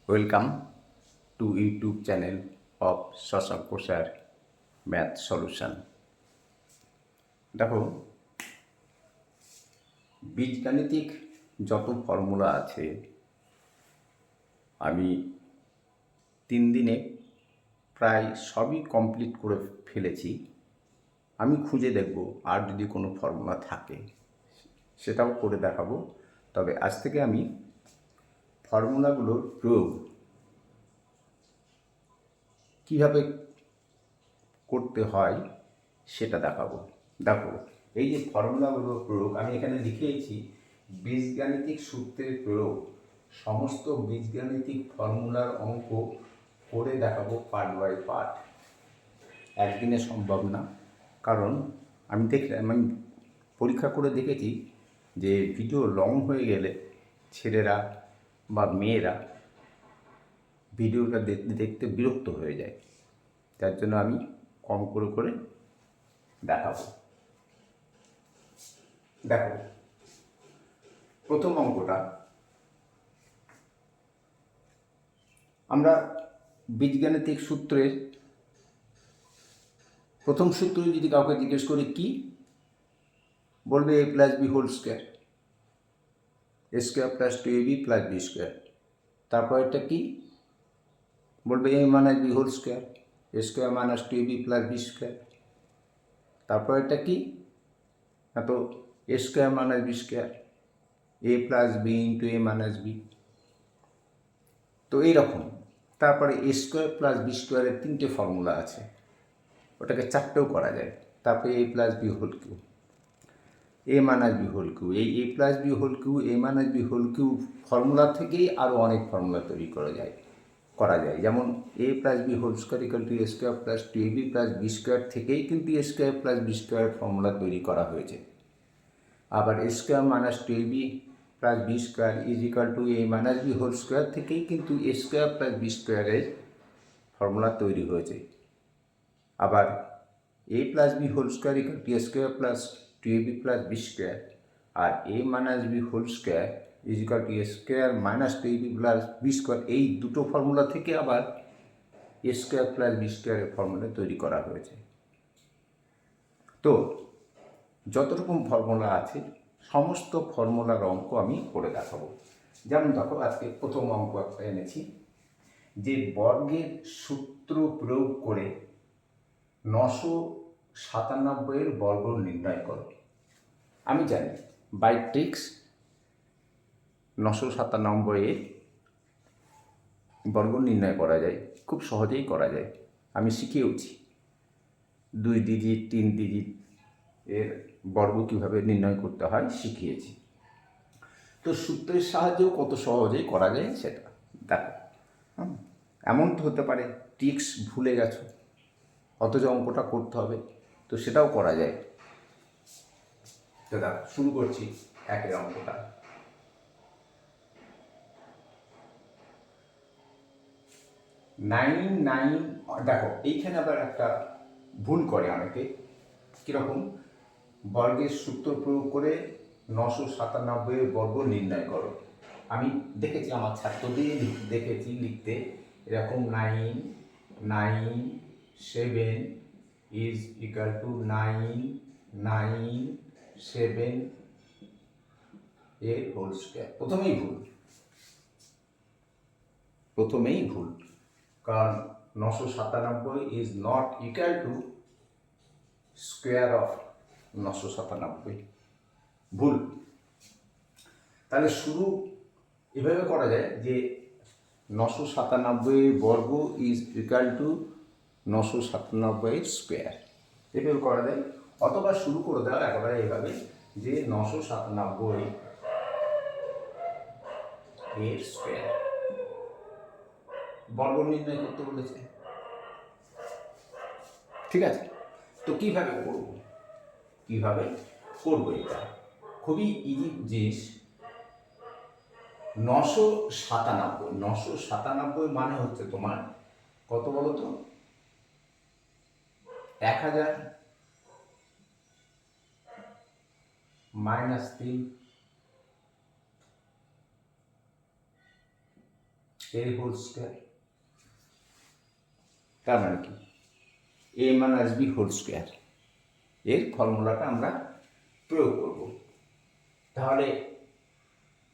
Welcome to YouTube channel of Shashank sir math solution. দেখো, বীজগাণিতিক যত ফর্মুলা আছে আমি 3 দিনে প্রায় সবই কমপ্লিট করে ফেলেছি। আমি খুঁজে দেখব আর যদি কোনো ফর্মুলা থাকে সেটাও করে দেখাবো। তবে আজ থেকে আমি ফর্মুলাগুলোর প্রয়োগ কীভাবে করতে হয় সেটা দেখাবো। দেখো, এই যে ফর্মুলাগুলোর প্রয়োগ আমি এখানে লিখেছি, বীজগাণিতিক সূত্রের প্রয়োগ, সমস্ত বীজগাণিতিক ফর্মুলার অঙ্ক করে দেখাবো পার্ট বাই পার্ট। একদিনে সম্ভব না, কারণ আমি পরীক্ষা করে দেখেছি যে ভিডিও লং হয়ে গেলে ছেলেরা বা মেয়েরা ভিডিওটা দেখতে বিরক্ত হয়ে যায়। তার জন্য আমি কম করে করে দেখাবো। দেখো, প্রথম অঙ্কটা আমরা বীজগাণিতিক সূত্রের প্রথম সূত্র যদি কাউকে জিজ্ঞেস করি কি বলবে, a plus B whole square, a square plus 2ab plus B square. তারপর এটা কি বলবে, a minus B whole square, a square minus 2ab plus B square. তারপর এটা কি তো a square minus b square, a plus b into a minus b. তো এইরকম। তারপরে এ স্কোয়ার প্লাস বি স্কোয়ারের 3টে ফর্মুলা আছে, ওটাকে 4টেও করা যায়। তারপরে A plus B whole cube, A minus B whole cube. এই A plus B whole cube, A minus B whole cube formula থেকেই আরও অনেক ফর্মুলা তৈরি করা যায়। যেমন A plus B whole square equal to A square plus 2ab plus B square থেকেই কিন্তু A square plus B square formula তৈরি করা হয়েছে। আবার A square minus 2ab plus B square is equal to A minus B whole square থেকেই কিন্তু A square plus B স্কোয়ারের formula তৈরি হয়েছে। আবার A plus B whole square equal to A square plus 2ab plus B square আর A minus B whole square is equal to A square minus 2ab plus B square, এই দুটো formula থেকে আবার A square plus B স্কোয়ারের formula তৈরি করা হয়েছে। তো যত রকম ফর্মুলা আছে সমস্ত ফর্মুলার অঙ্ক আমি করে দেখাবো। যেমন দেখো, আজকে প্রথম অঙ্ক একটা এনেছি যে বর্গের সূত্র প্রয়োগ করে 997 বর্গ নির্ণয় করো। আমি জানি বাই ট্রিক্স 997 বর্গ নির্ণয় করা যায়, খুব সহজেই করা যায়। আমি শিখিয়েওছি 2 ডিজিট 3 ডিজিট এর বর্গ কীভাবে নির্ণয় করতে হয় শিখিয়েছি। তো সূত্রের সাহায্যেও কত সহজেই করা যায় সেটা দেখো। এমন তো হতে পারে ট্রিক্স ভুলে গেছো, অথচ অঙ্কটা করতে হবে, তো সেটাও করা যায়। তো দেখো, শুরু করছি একের অঙ্কটা। দেখো, এইখানে আবার একটা ভুল করে অনেকে। কীরকম? বর্গের সূত্র প্রয়োগ করে 997 বর্গ নির্ণয় করো। আমি দেখেছি আমার ছাত্রদের দেখেছি লিখতে এরকম 997 ইজ ইকুয়াল টু 997 এর হোল স্কোয়ার। প্রথমেই ভুল, কারণ 997 is not equal to square of 997, ভুল। তাহলে শুরু এভাবে করা যায় যে 997 বর্গ ইজ ইকুয়াল টু 997 স্কোয়ার, এভাবে করা যায়। অথবা শুরু করে দেওয়া একেবারে এভাবে যে 997 এর স্কোয়ার। বর্গ নির্ণয় করতে বলেছে, ঠিক আছে। তো কিভাবে করবো এটা খুবই ইজি জিনিস। 997 মানে হচ্ছে তোমার কত বলো তো? 1000 -3 এর হোল স্কোয়ার। তার মানে কি এ মাইনাস বি হোল স্কোয়ার, এর ফর্মুলাটা আমরা প্রয়োগ করব। তাহলে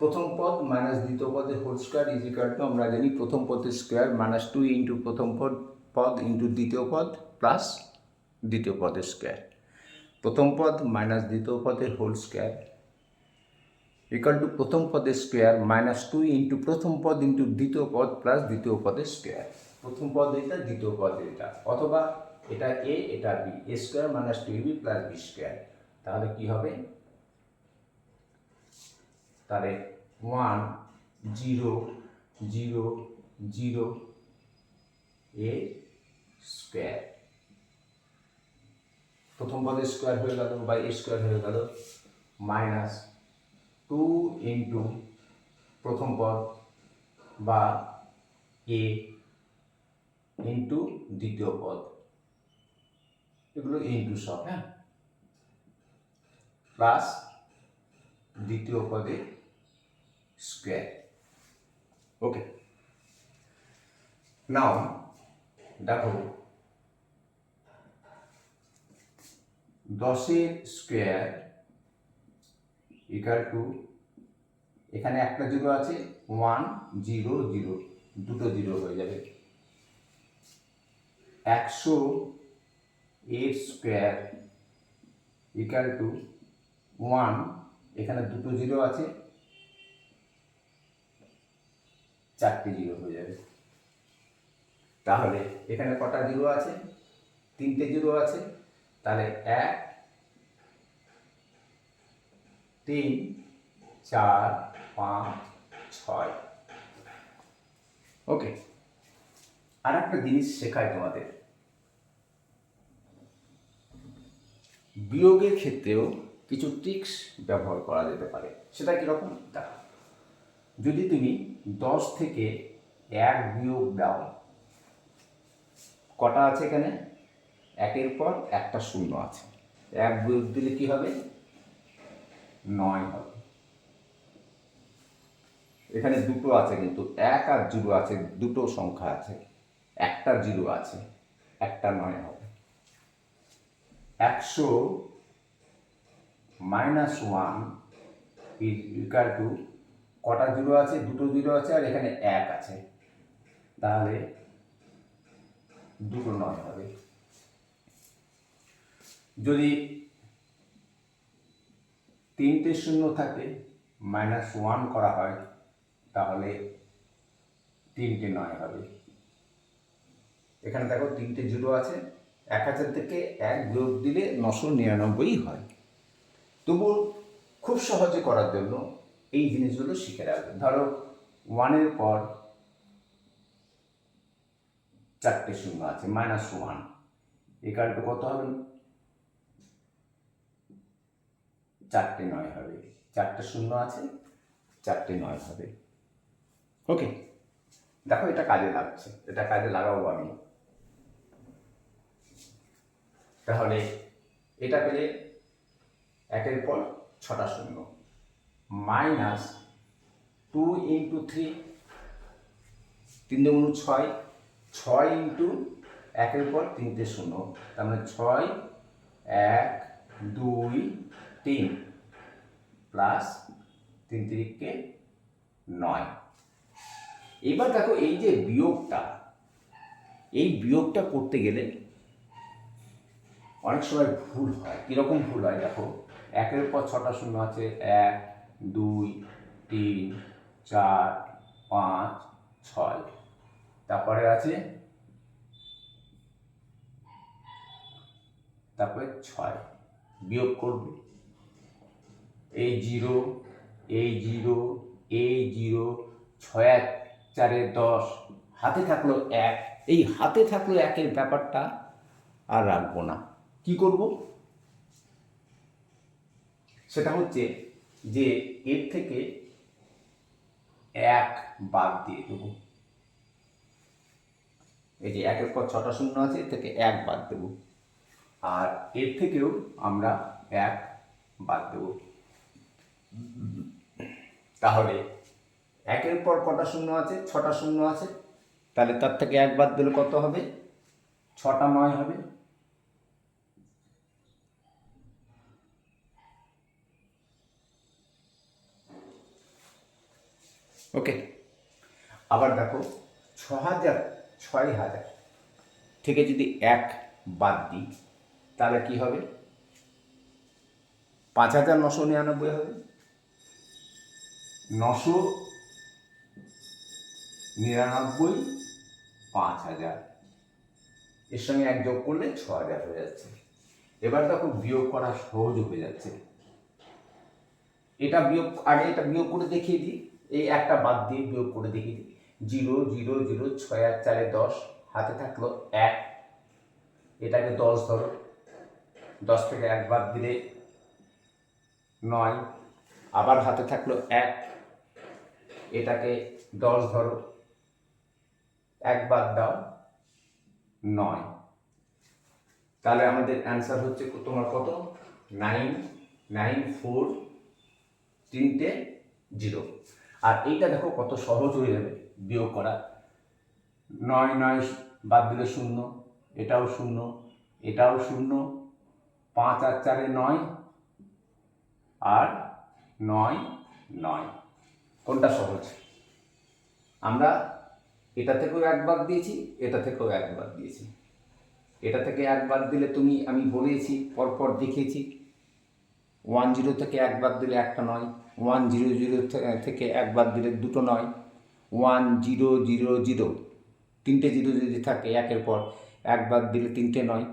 প্রথম পদ মাইনাস দ্বিতীয় পদের whole square is equal to, আমরা জানি প্রথম পদের স্কোয়ার মাইনাস 2 ইন্টু প্রথম পদ ইন্টু দ্বিতীয় পদ প্লাস দ্বিতীয় পদের স্কোয়ার। প্রথম পদ মাইনাস দ্বিতীয় পদের হোল স্কোয়ার ইকুয়াল টু প্রথম পদের স্কোয়ার মাইনাস 2 ইন্টু প্রথম পদ ইন্টু দ্বিতীয় পদ প্লাস দ্বিতীয় পদের স্কোয়ার। প্রথম পদ এটা, দ্বিতীয় পদ এটা, অথবা এটা এ এটা B, A square minus 2ab plus B square. তাহলে কি হবে, তাহলে 1 0 0 0 এ স্কোয়ার, প্রথম পদের স্কোয়ার হয়ে গেল বা এ স্কোয়ার হয়ে গেল, মাইনাস 2 ইন্টু প্রথম পদ বা এ ইন্টু দ্বিতীয় পদ, এগুলো ইন্টু সব, হ্যাঁ, প্লাস দ্বিতীয় পদে স্কোয়ার। ওকে, নাও দেখো 10 স্কোয়ার ইকুয়াল টু, এখানে একটা জিরো আছে, 1 0 0, দুটো জিরো হয়ে যাবে, 100 এর স্কোয়ার ইকুয়াল টু 1, এখানে দুটো জিরো আছে, 4টে জিরো হয়ে যাবে। তাহলে এখানে কটা জিরো আছে, 3টে জিরো আছে, তাহলে 1 3 4 5 6। ওকে, আর একটা জিনিস শেখায় তোমাদের, বিয়োগের ক্ষেত্রেও কিছু ট্রিক্স ব্যবহার করা যেতে পারে। সেটা কীরকম, দেখো, যদি তুমি 10 থেকে 1 বিয়োগ দাও, কটা আছে এখানে, 1-এর পর একটা শূন্য আছে, 1 বিয়োগ দিলে কি হবে, 9 হবে। এখানে দুটো আছে, কিন্তু 1 আর 0 আছে, দুটো সংখ্যা আছে, একটা 0 আছে, একটা 9 হবে। 100 মাইনাস 1 ইজ ইকুয়াল টু, কটা জিরো আছে, দুটো জিরো আছে, আর এখানে 1 আছে, তাহলে দুটো 9 হবে। যদি 3টে শূন্য থাকে, মাইনাস 1 করা হয়, তাহলে 3টে 9 হবে। এখানে দেখো 3টে জিরো আছে, 1000 থেকে 1 বিয়োগ দিলে 999 হয়। তবু খুব সহজে করার জন্য এই জিনিসগুলো শিখে রাখবে। ধরো 1-এর পর 4টে শূন্য আছে, মাইনাস 1 ইকুয়াল টু কত হবে, 4টে 9 হবে, 4টে শূন্য আছে, 4টে 9 হবে। ওকে, দেখো এটা কাজে লাগছে, এটা কাজে লাগাবো আমি। তাহলে এটা পেলে 1-এর পর 6টা শূন্য, মাইনাস 2 ইন্টু 3, 3 দুগুণ 6, 6 ইন্টু 1-এর পর 3টে শূন্য, তার মানে 6 1 2 3 প্লাস 3 3কে 9। এবার দেখো এই যে বিয়োগটা, এই বিয়োগটা করতে গেলে অনেক সময় ভুল হয়। কীরকম ভুল হয় দেখো, 1-এর পর 6টা শূন্য আছে, 1 2 3 4 5 6, তারপরে আছে, তারপরে 6 বিয়োগ করবে, এই 0 এই 0 এই 0, 6 1 4 10, হাতে থাকলো 1, এই হাতে থাকলো 1-এর ব্যাপারটা আর রাখবো না। কি করব, সেটা হচ্ছে যে এর থেকে 1 বাদ দিয়ে দেবো। এই যে 1-এর পর 6টা শূন্য আছে, এর থেকে 1 বাদ দেব, আর এর থেকেও আমরা 1 বাদ দেব। তাহলে একের পর কটা শূন্য আছে? 6টা শূন্য আছে। তাহলে তার থেকে এক বাদ দিলে কত হবে? 6টা 9 হবে। ওকে, আবার দেখো 6,000 থেকে যদি 1 বাদ দিই তাহলে কি হবে? 5,999 হবে। 999, 5,000, এর সঙ্গে 1 যোগ করলে 6,000 হয়ে যাচ্ছে। এবার দেখো বিয়োগ করা সহজ হয়ে যাচ্ছে। এটা বিয়োগ, আগে এটা বিয়োগ করে দেখিয়ে দিই, এই একটা বাদ দিয়ে বিয়োগ করে দেখিয়ে দিই। 0 0 0, 6 আর 4 10, হাতে থাকলো 1, এটাকে 10 ধরো, 10 থেকে 1 বাদ দিলে 9, আবার হাতে থাকলো 1, এটাকে 10 ধরো, 1 বাদ দাও 9। তাহলে আমাদের অ্যান্সার হচ্ছে তোমার কত? 9 9 4 3টে 0। আর এইটা দেখো কত সহজ হয়ে যাবে বিয়োগ করা। 9 9 বাদ দিলে 0, এটাও 0, এটাও 0, 5 আর 4 9, আর 9 9। কোনটা সহজ? আমরা এটা থেকেও 1 বাদ দিয়েছি, এটা থেকেও 1 বাদ দিয়েছি। এটা থেকে 1 বাদ দিলে আমি বলেছি, পরপর দেখিয়েছি, 10 থেকে 1 বাদ দিলে একটা 9, 100 থেকে 1 বাদ দিলে দুটো 9, 1000, 3টে 0 যদি থাকে একের পর 1 বাদ দিলে 3টে 9,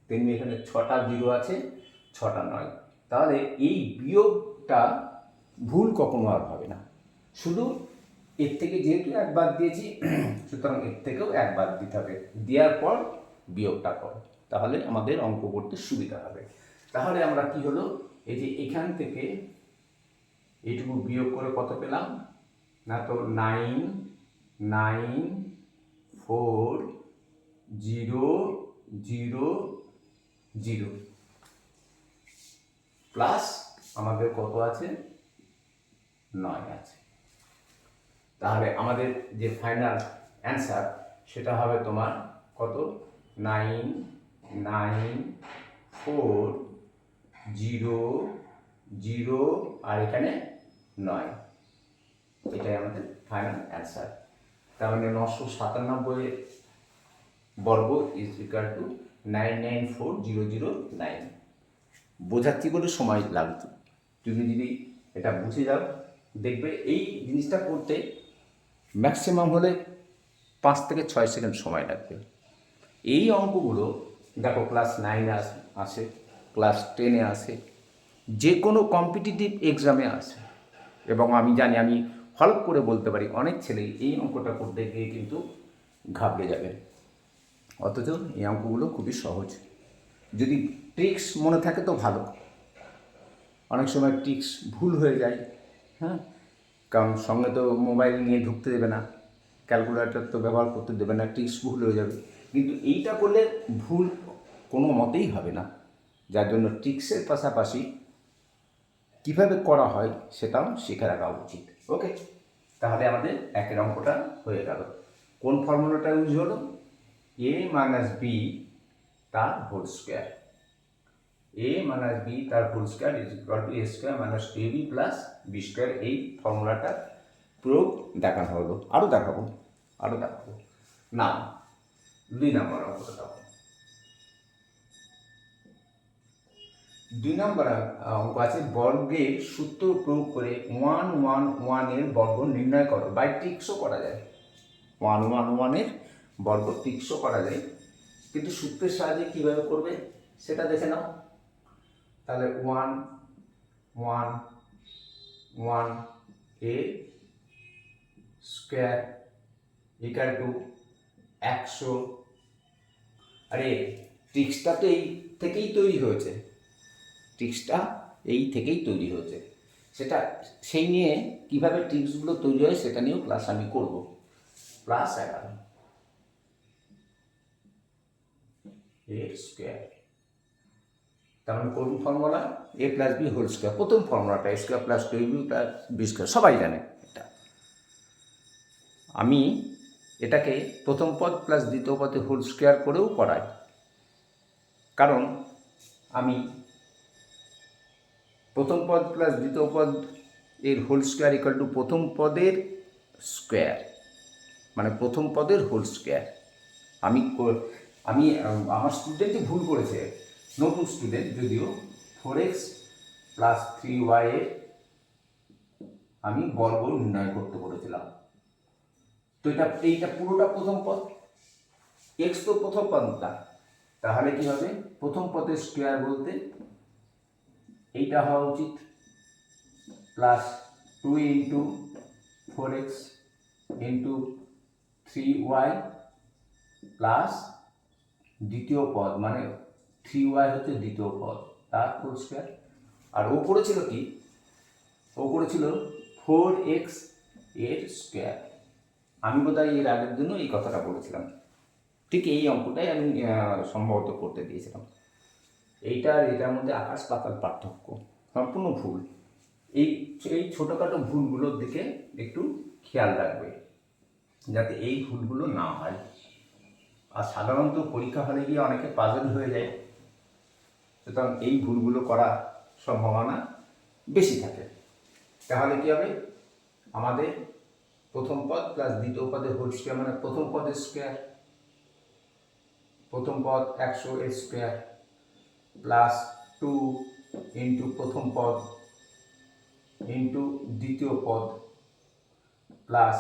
তেমনি এখানে 6টা 0 আছে, 6টা 9। তাহলে এই বিয়োগটা ভুল কখনো আর হবে না। শুধু এর থেকে যেহেতু 1 বাদ দিয়েছি, সুতরাং এর থেকেও 1 বাদ দিতে হবে, দেওয়ার পর বিয়োগটা করো, তাহলে আমাদের অঙ্ক করতে সুবিধা হবে। তাহলে আমরা কি হলো, এই যে এখান থেকে এইটুকু বিয়োগ করে কত পেলাম না, তো 9 9 4 0 0 0 প্লাস আমাদের কত আছে? 9 আছে। তাহলে আমাদের যে ফাইনাল অ্যান্সার সেটা হবে তোমার কত? 9 9 4 0 0 আর এখানে 9। এটাই আমাদের ফাইনাল অ্যান্সার। তার মানে 997 বর্গ ইজ ইকুয়াল টু 994009। বোঝাচ্ছি বলে সময় লাগতো, তুমি যদি এটা বুঝে যাও দেখবে এই জিনিসটা করতে ম্যাক্সিমাম হলে 5 থেকে 6 সেকেন্ড সময় লাগবে। এই অঙ্কগুলো দেখো ক্লাস 9 আসে, ক্লাস 10 আসে, যে কোনো কম্পিটিটিভ এক্সামে আসে, এবং আমি জানি, আমি হলপ করে বলতে পারি অনেক ছেলেই এই অঙ্কটা করতে গিয়ে কিন্তু ঘাবড়ে যাবে। অথচ এই অঙ্কগুলো খুবই সহজ, যদি ট্রিক্স মনে থাকে তো ভালো। অনেক সময় ট্রিক্স ভুল হয়ে যায়, হ্যাঁ, কারণ সঙ্গে তো মোবাইল নিয়ে ঢুকতে দেবে না, ক্যালকুলেটর তো ব্যবহার করতে দেবে না, ট্রিক্স ভুল হয়ে যাবে। কিন্তু এইটা করলে ভুল কোনো মতেই হবে না, যার জন্য ট্রিক্সের পাশাপাশি কীভাবে করা হয় সেটাও শিখে রাখা উচিত। ওকে, তাহলে আমাদের একের অঙ্কটা হয়ে গেল। কোন ফর্মুলাটা ইউজ হলো? a মাইনাস বি তার whole square, a minus B তার whole square is equal to a square minus 2ab plus B square. এই ফর্মুলাটা প্রয়োগ দেখানো হলো, আরও দেখাবো না। 2 নম্বর অঙ্কটা দেখো। 2 নম্বর অঙ্ক আছে, বর্গের সূত্র প্রয়োগ করে 1 1 1 এর বর্গ নির্ণয় করো। বাই ট্রিক্সও করা যায়, 1 1 1 এর বর্গ ট্রিক্সও করা যায়, কিন্তু সূত্রের সাহায্যে কীভাবে করবে সেটা দেখে নাও। তাহলে 1 1 1 এ স্কোয়ার ইকুয়াল টু 100। আরে ট্রিক্সটা তো এই থেকেই তৈরি হয়েছে, সেটা সেই নিয়ে কীভাবে ট্রিক্সগুলো তৈরি হয় সেটা নিয়েও ক্লাস আমি করব। প্লাস 11 এর স্কোয়ার, তার মানে কোন formula? a plus B whole square. প্রথম ফর্মুলাটা a square plus 2ab plus B square, সবাই জানে এটা। আমি এটাকে প্রথম পদ প্লাস দ্বিতীয় পদে হোল স্কোয়ার করেও করাই, কারণ আমি প্রথম পদ প্লাস দ্বিতীয় পদ এর হোল স্কোয়ার ইকুয়াল টু প্রথম পদের স্কোয়ার, মানে প্রথম পদের হোল স্কোয়ার। আমি আমার স্টুডেন্টই ভুল করেছে, নতুন স্টুডেন্ট যদিও, 4x প্লাস 3y এর আমি বর্গ নির্ণয় করতে বলেছিলাম। তো এইটা পুরোটা প্রথম পদ, এক্স তো প্রথম পদটা, তাহলে কি হবে? প্রথম পদের স্কোয়ার বলতে এইটা হওয়া উচিত plus 2 into 4x into 3y plus দ্বিতীয় পদ, মানে 3y হচ্ছে দ্বিতীয় পদ, তার হোল স্কোয়ার। আর ও করেছিল কি? ও করেছিল 4x এর স্কোয়ার। আমি বোধহয় এর আগের জন্য এই কথাটা বলেছিলাম, ঠিক এই অঙ্কটাই আমি সম্ভবত করতে দিয়েছিলাম। এইটা আর এটার মধ্যে আকাশ পাতাল পার্থক্য, সম্পূর্ণ ভুল। এই ছোটোখাটো ভুলগুলোর দিকে একটু খেয়াল রাখবে, যাতে এই ভুলগুলো না হয়। আর সাধারণত পরীক্ষা হলে গিয়ে অনেকে পাজল হয়ে যায়, সুতরাং এই ভুলগুলো করার সম্ভাবনা বেশি থাকে। তাহলে কী হবে? আমাদের প্রথম পদ প্লাস দ্বিতীয় পদের হোল স্কোয়ার, মানে প্রথম পদের স্কোয়ার, প্রথম পদ 100 এর স্কোয়ার প্লাস 2 ইন্টু প্রথম পদ ইন্টু দ্বিতীয় পদ প্লাস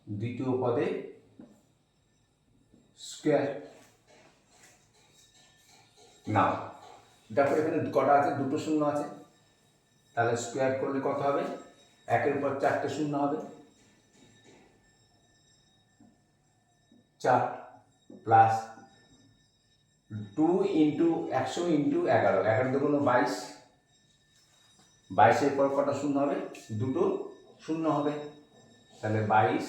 দ্বিতীয় পদে স্কোয়ার। নাও দেখো এখানে কটা আছে? দুটো শূন্য আছে, তাহলে স্কোয়ার করলে কত হবে? 1-এর উপর 4টে শূন্য হবে, 4 প্লাস 2 ইন্টু 100 ইন্টু 11, 11 দুগুণ 22, 22-এর পর কটা শূন্য হবে? দুটো শূন্য হবে, তাহলে 22,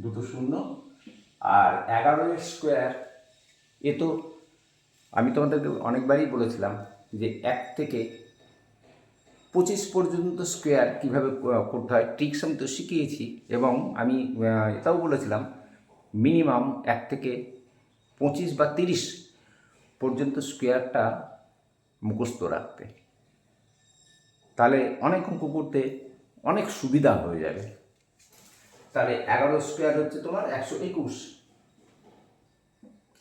দুটো শূন্য। আর 11 স্কোয়ার, এ তো আমি তোমাদেরকে অনেকবারই বলেছিলাম যে 1 থেকে 25 পর্যন্ত স্কোয়ার কীভাবে করতে হয়, ট্রিক্স আমি তো শিখিয়েছি। এবং আমি এটাও বলেছিলাম মিনিমাম 1 থেকে 25 বা 30 পর্যন্ত স্কোয়ারটা মুখস্থ রাখতে, তাহলে অনেক অঙ্ক করতে অনেক সুবিধা হয়ে যাবে। তাহলে 11 স্কোয়ার হচ্ছে তোমার 121,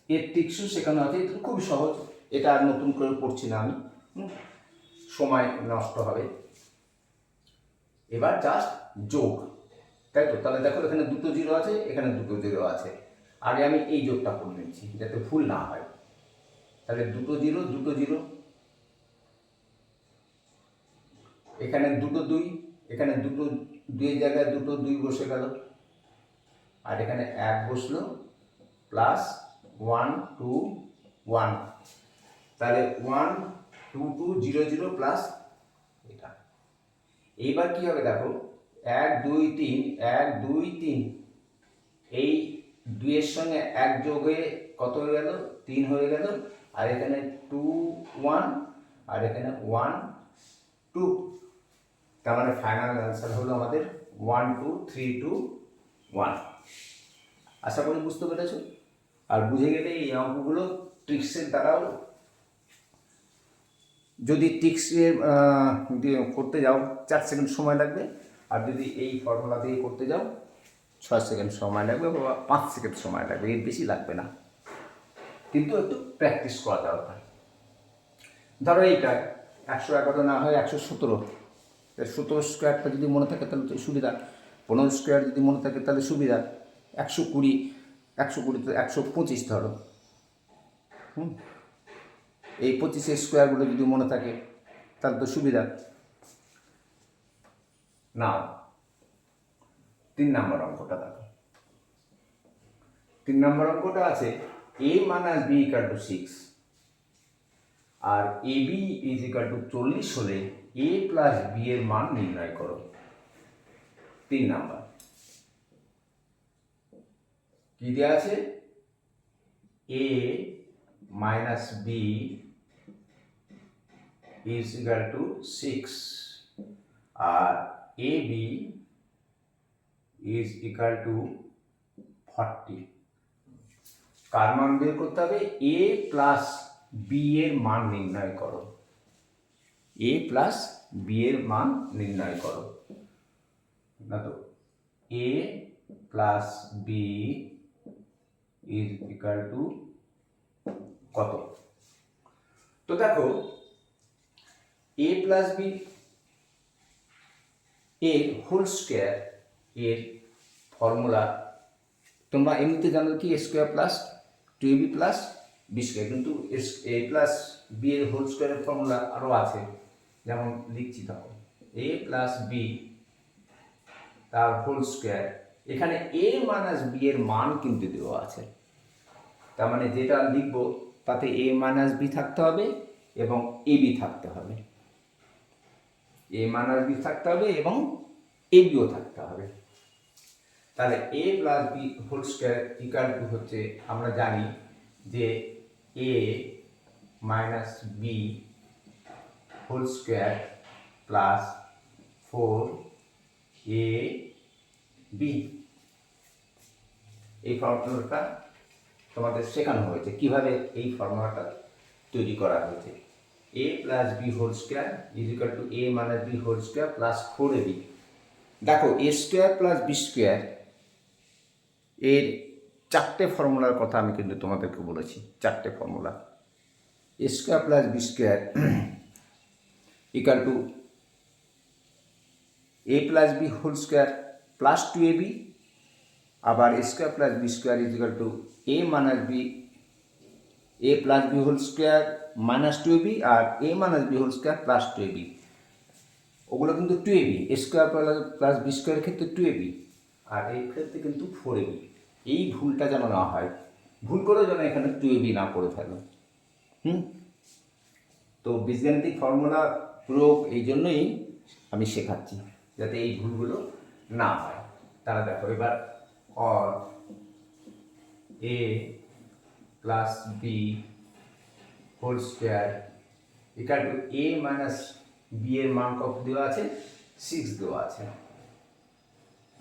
এর ট্রিক্সও শেখানো আছে, এটা খুব সহজ, এটা আর নতুন করে পড়ছি না আমি, সময় নষ্ট হবে। এবার জাস্ট যোগ, তাই তো? তাহলে দেখো এখানে দুটো জিরো আছে, এখানে দুটো জিরো আছে, আগে আমি এই যোগটা করে নিচ্ছি যাতে ভুল না হয়। তাহলে দুটো জিরো, এখানে দুটো 2, এখানে দুটো 2-এর জায়গায় দুটো 2 বসে গেল, আর এখানে 1 বসলো, প্লাস 1 2 1, তাহলে 1 2 2 0 0 প্লাস এটা। এইবার কি হবে দেখো, 1 2 3, 1 2 3, এই 2 এর সঙ্গে 1 যোগ হয়ে কত হয়ে গেল? 3 হয়ে গেল, আর এখানে 2 1, আর এখানে 1 2, তার মানে ফাইনাল অ্যান্সার হলো আমাদের 1 2 3 2 1। আশা করি বুঝতে পেরেছো। আর বুঝে গেলে এই অঙ্কগুলো ট্রিক্সের দ্বারাও, যদি ট্রিক্সের করতে যাও 4 সেকেন্ড সময় লাগবে, আর যদি এই ফর্মুলা দিয়ে করতে যাও 6 সেকেন্ড সময় লাগবে বা 5 সেকেন্ড সময় লাগবে, এর বেশি লাগবে না, কিন্তু একটু প্র্যাকটিস করা দরকার। ধরো এইটা 111 না হয় 117, 17 স্কোয়ারটা যদি মনে থাকে তাহলে তো সুবিধা, 15 স্কোয়ার যদি মনে থাকে তাহলে সুবিধা, 120 তো 125 ধরো, এই 25-এর স্কোয়ারগুলো যদি মনে থাকে তাহলে তো সুবিধা। নাও 3 নম্বর অঙ্কটা দেখো। 3 নম্বর অঙ্কটা আছে a minus b equal to 6, আর ab ইজ ইকুয়াল টু 40 হলে a প্লাস b এর মান নির্ণয় করো। 3 নাম্বার কি দেওয়া আছে? a minus b is equal to 6, আর ab ইজ ইকাল টু 40। কার মান বের করতে হবে? এ প্লাস বি এর মান নির্ণয় করো। এ প্লাস বি এর মান নির্ণয় করো। না তো A plus B is equal to কত? তো দেখো এ প্লাস বি এর হোল স্কোয়ার এর ফর্মুলা তোমরা এমনিতে জানো কি A square plus 2ab plus B square, কিন্তু এ প্লাস বি এর হোল স্কোয়ারের ফর্মুলা আরও আছে, যেমন লিখছি তখন এ প্লাস বি তার হোল স্কোয়ার। এখানে এ মাইনাস বি এর মান কিন্তু দেওয়া আছে, তার মানে যেটা লিখবো তাতে এ মাইনাস বি থাকতে হবে এবং এ বি থাকতে হবে, এ মাইনাস বি থাকতে হবে এবং এ বিও থাকতে হবে। তাহলে A plus B whole square equal to হচ্ছে, আমরা জানি যে A minus B whole square plus 4 A B. এই ফর্মুলাটা তোমাদের শেখানো হয়েছে কিভাবে এই ফর্মুলাটা তৈরি করা হয়েছে। A plus B whole square is equal to A minus B whole square plus 4ab। দেখো A square plus B square এর 4টে ফর্মুলার কথা আমি কিন্তু তোমাদেরকে বলেছি, 4টে formula. A square plus B square equal to A plus B whole square plus 2ab, আবার A square plus B square is equal to A minus B A plus B whole square minus 2ab আর A minus B whole square plus 2ab। ওগুলো কিন্তু 2ab, এ square plus B স্কোয়ারের ক্ষেত্রে 2ab আর এই ক্ষেত্রে কিন্তু 4ab। এই ভুলটা যেন না হয়, ভুল করে যেন এখানে 2ab না করে ফেলো। তো বীজগাণিতিক ফর্মুলা প্রয়োগ এই জন্যই আমি শেখাচ্ছি, যাতে এই ভুলগুলো না হয়। তারা দেখো এবার or a plus B whole square equal to A minus b এর মান কত দেওয়া আছে? 6 দেওয়া আছে।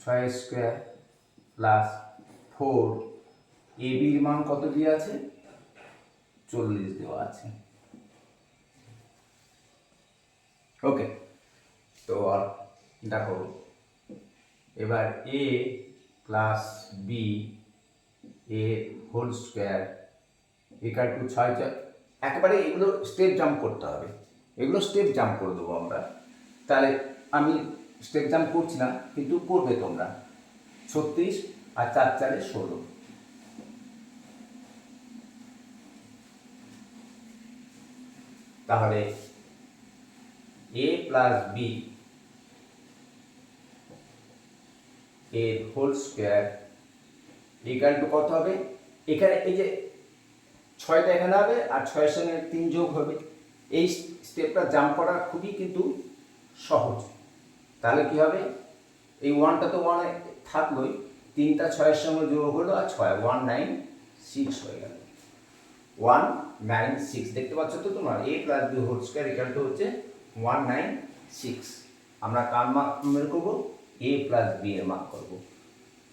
6 স্কোয়ার প্লাস 4 এ বির মান কত দেওয়া আছে? 40 দেওয়া আছে। ওকে, তো দেখো এবার A plus B A whole square equal to 6 একেবারে এগুলো স্টেপ জাম্প করতে হবে, এগুলো স্টেপ জাম্প করে দেবো আমরা। তাহলে আমি স্টেপ জাম্প করছি না, কিন্তু করবে তোমরা। 36 আর 4 4 16। তাহলে এ প্লাস বি এর হোল স্কোয়ার ইকাল টু কত হবে? এখানে এই যে 6টা এখানে হবে আর 6-এর সঙ্গে 3 যোগ হবে। এই স্টেপটা জাম্প করা খুবই কিন্তু সহজ। তাহলে কি হবে? এই 1টা তো 1 থাকলোই, 3টা 6-এর সঙ্গে যোগ হলো আর 6 196 হয়ে গেল। 196 দেখতে পাচ্ছ তো তোমরা? A plus B whole square equal to হচ্ছে 196। আমরা কার মান বের করবো? এ প্লাস বি এর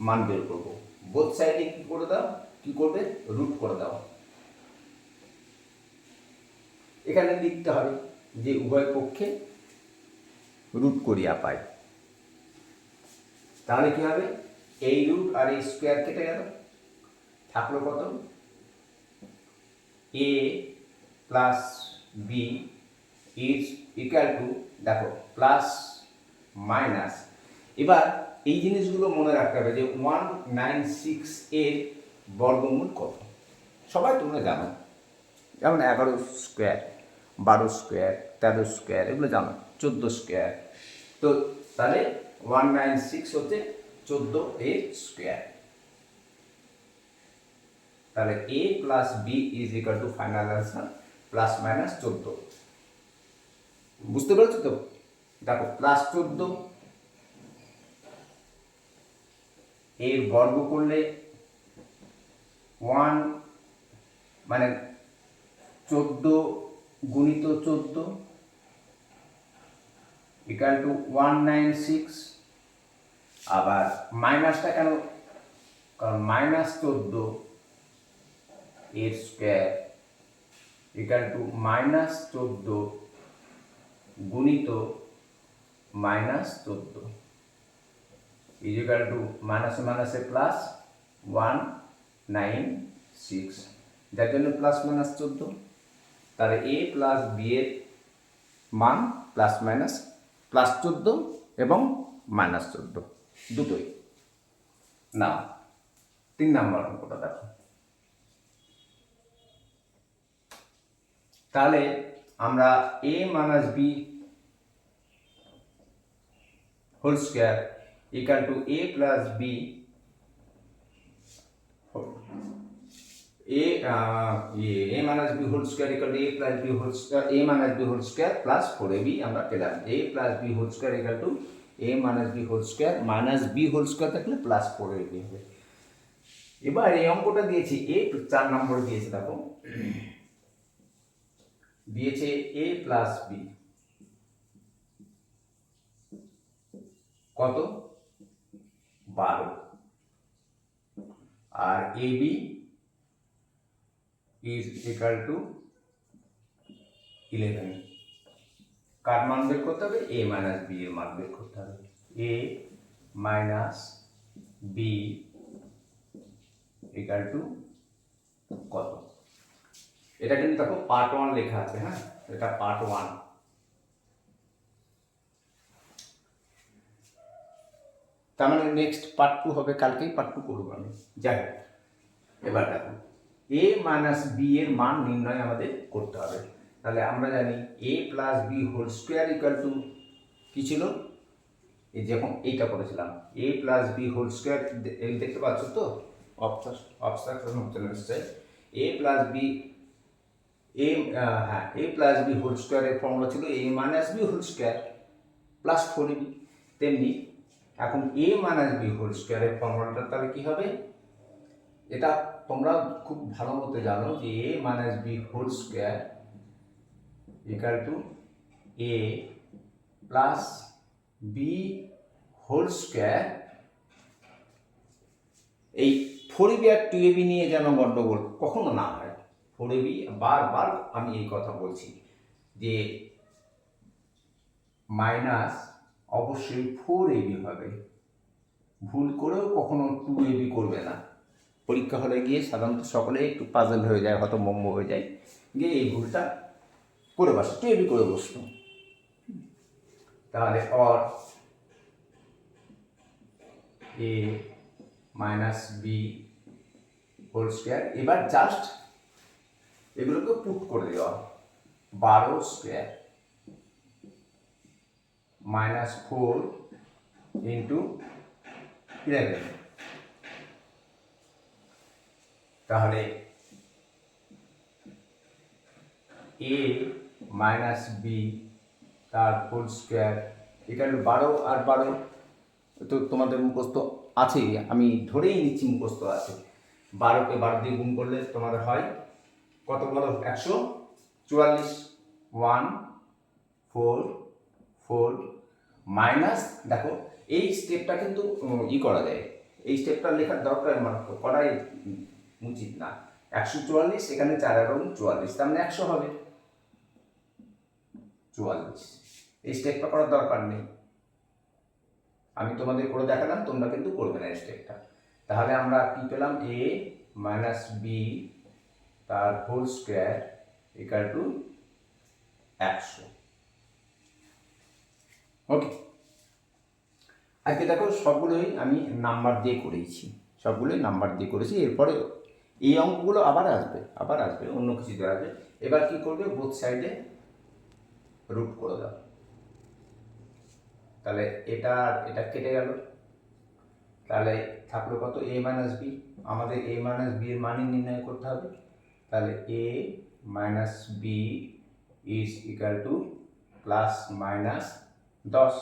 মান বের করবো। বোথ সাইডে কি করে দাও? কি করবে? রুট করে দাও। এখানে লিখতে হবে যে উভয় পক্ষে রুট করিয়া পাই। তাহলে কি হবে? এই রুট আর এই স্কোয়ার কেটে গেল, থাকলো কত? A plus B is equal to, দেখো প্লাস মাইনাস। এবার এই জিনিসগুলো মনে রাখতে হবে যে 196 এর বর্গমূল কত? সবাই তোমরা জানো, যেমন 11 স্কোয়ার, 12 স্কোয়ার, 13 স্কোয়ার, এগুলো জানো, 14 স্কোয়ার। তো তাহলে 196 হচ্ছে 14 এর স্কোয়ার। তাহলে A plus B is equal to final answer plus minus 14। বুঝতে পেরেছো তো? দেখো প্লাস 14 এর বর্গ করলে 1 মানে 14 গুণিত 14 ইকুয়াল টু 196 আবার মাইনাসটা কেন, কারণ -14 এর স্কোয়ার ইকুয়াল টু -14 গুণিত -14 ইজ ইকুয়াল টু মাইনাসে মাইনাসে প্লাস 196, যার জন্য প্লাস -14। তাহলে a প্লাস বি এর মান প্লাস মাইনাস +14 এবং -14 দুটোই। না 3 নম্বর অঙ্কটা দেখো, তাহলে আমরা a minus B whole square equal to a plus b a minus b whole square equal to a plus b whole square, a minus b whole square plus 4ab আমরা পেলাম। a plus b whole square equal to a minus b whole square minus b whole square থাকলে plus 4ab হবে। এবার এই অঙ্কটা দিয়েছি a 4 নম্বর দিয়েছে, দেখো দিয়েছে a plus b কত 12 আর ab is equal to 11। কার মান বের করতে হবে, a minus b এর মান বের করতে হবে। a minus b equal to কত, এটা কিন্তু দেখো পার্ট 1 লেখা আছে, হ্যাঁ এটা পার্ট 1। তার মানে নেক্সট পার্ট 2 হবে, কালকেই পার্ট 2 করব আমি। যাই হোক, এবার দেখো a মাইনাস বি এর মান নির্ণয় আমাদের করতে হবে। তাহলে আমরা জানি a plus B whole square equal to কি ছিল, এই যখন এইটা করেছিলাম a plus B whole square, দেখতে পাচ্ছ তো অবস্ট্রাকশন হচ্ছে না নিশ্চয়। a plus b a plus B whole স্কোয়ারের ফর্মুলা ছিল a minus B whole square plus 4ab। তেমনি এখন a মাইনাস বি হোল স্কোয়ারের ফর্মুলাটা তাহলে কি হবে, এটা তোমরা খুব ভালো মতো জানো যে a minus B whole square equal to a plus B whole square. এই 4ab আর 2ab নিয়ে যেন গন্ডগোল কখনো না হয়। 4ab বারবার আমি এই কথা বলছি যে মাইনাস অবশ্যই 4ab হবে, ভুল করেও কখনো 2ab করবে না। পরীক্ষা হলে গিয়ে সাধারণত সকলে একটু পাজল হয়ে যায়, হতভম্ব হয়ে যায়, গিয়ে এই ভুলটা করে বসে, 2ab করে বসলো। তাহলে or a minus B whole square, এবার জাস্ট এগুলোকে পুট করে দেওয়া, 12 স্কোয়ার মাইনাস 4 ইন্টু 11। তাহলে a মাইনাস বি তার হোল স্কোয়ার এখানে 12 আর 12 তো তোমাদের মুখস্থ আছেই, আমি ধরেই নিচ্ছি মুখস্থ আছে। 12কে 12 দিয়ে গুণ করলে তোমাদের হয় কত বলো, 144। 1 4 4 মাইনাস, দেখো এই স্টেপটা কিন্তু করা যায়, এই স্টেপটা লেখার দরকার আমার করাই উচিত না। 144 এখানে 4 আর 44, তার মানে 100 হবে 44। এই স্টেপটা করার দরকার নেই, আমি তোমাদের করে দেখালাম, তোমরা কিন্তু করবে না এই স্টেপটা। তাহলে আমরা কি পেলাম, a মাইনাস বি তার হোল স্কোয়ার ইকুয়াল টু 100। ওকে, আজকে দেখো সবগুলোই আমি নাম্বার দিয়ে করেছি, সবগুলোই নাম্বার দিয়ে করেছি। এরপরে এই অঙ্কগুলো আবার আসবে অন্য কিছু দেওয়া আসবে। এবার কি করবে, বোথ সাইডে রুট করে দাও। তাহলে এটা কেটে গেল, তাহলে থাকলো কত, a মাইনাস বি। আমাদের a মাইনাস বি এর মানই নির্ণয় করতে হবে। তাহলে a minus b is equal to plus minus 10।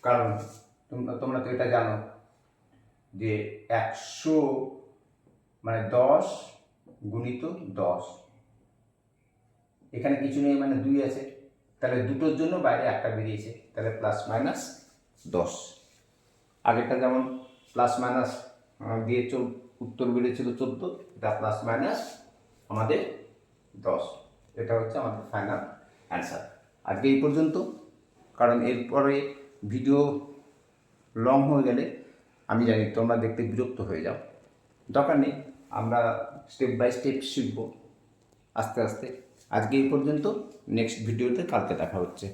কারণ তোমরা তো এটা জানো যে 100 মানে 10 গুণিত 10, এখানে কিছু নেই মানে 2 আছে, তাহলে দুটোর জন্য বাইরে একটা বেরিয়েছে, তাহলে প্লাস মাইনাস 10। আগেরটা যেমন প্লাস মাইনাস দিয়ে উত্তর বেরিয়েছিল 14, এটা প্লাস মাইনাস আমাদের 10। এটা হচ্ছে আমাদের ফাইনাল অ্যান্সার। আজকে এই পর্যন্ত, কারণ এরপরে ভিডিও লং হয়ে গেলে আমি জানি তোমরা দেখতে বিরক্ত হয়ে যাও। দরকার নেই, আমরা স্টেপ বাই স্টেপ শিখব আস্তে আস্তে। আজকে এই পর্যন্ত, নেক্সট ভিডিওতে কালকে দেখা হচ্ছে।